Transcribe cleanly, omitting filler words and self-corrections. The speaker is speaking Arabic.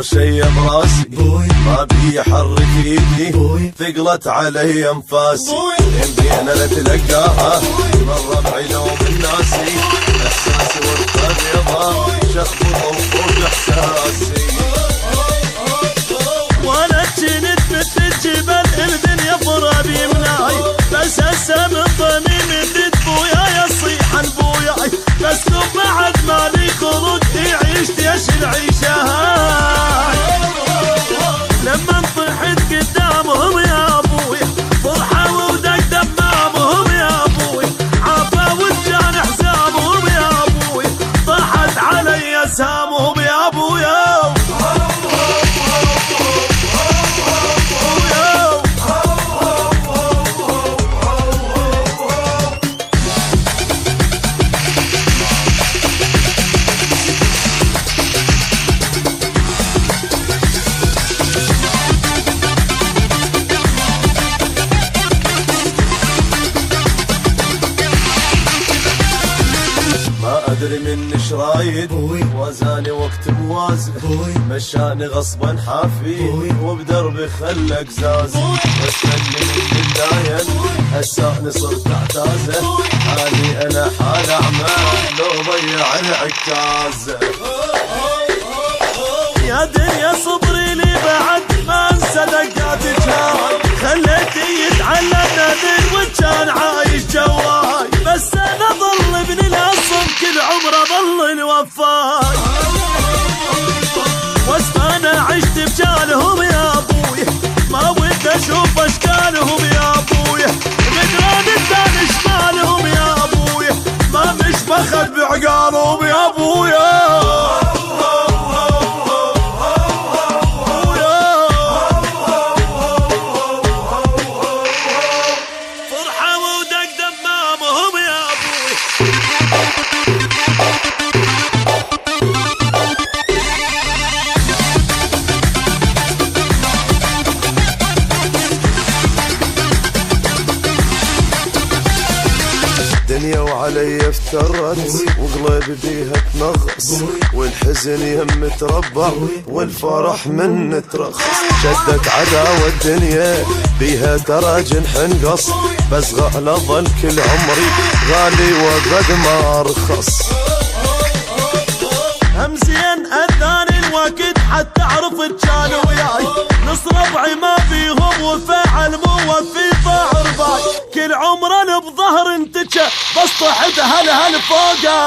صار شي براسي ما بي يحرك ايدي ثقلت علي انفاسي يمدينا نتلقاها من ربعي لو من ناسي احساسي والطريضة شخبط وفوق احساسي وانا جنت مثل الجبل الدنيا فرابي مناي بس هسه من ضميمي ضد بوياي يصيح البوياي بس لو بعد مالي خروج عيشت ايش العيشه هاي لما طحت قدامهم يا ابوي فرحوا ودق دمامهم يا ابوي عافا وجان حسابهم يا ابوي طاحت علي اسهامهم يا ابويا ادري من شرايد وزاني وقت موازن مشاني غصبا حافي وبدربي خلق زاز واستني من الداين هساني صرت اعتازه حالي انا حال اعمال لو ضيع العكازه يا دنيا صبري لي بعد ما انسى دقات جهاي خليتي يتعلم نادر وكان عايش جواي بس انا ظل ابن الاصل كل عمره ظل الوفاي واسمانا عشت بجالهم يا ابوي ما ودي اشوف اشكالهم يا ابوي مدران الثاني شمالهم يا ابوي ما مش بخل بعقالهم يا ابويا دنيا وعلي افترت وقلبي بيها تنغص والحزن يم تربع والفرح من ترخص شدت عداوة الدنيا بيها ترى جنح انقص بس غالى ظل كل عمري غالي وقد ما ارخص هم زين اذاني الوقت حتى اعرف كان وياي نص ربعي ما فيهم وفاعل مو وفي ضاع رباي كل عمرنا بظهر انتجه بس طحت هل فوقه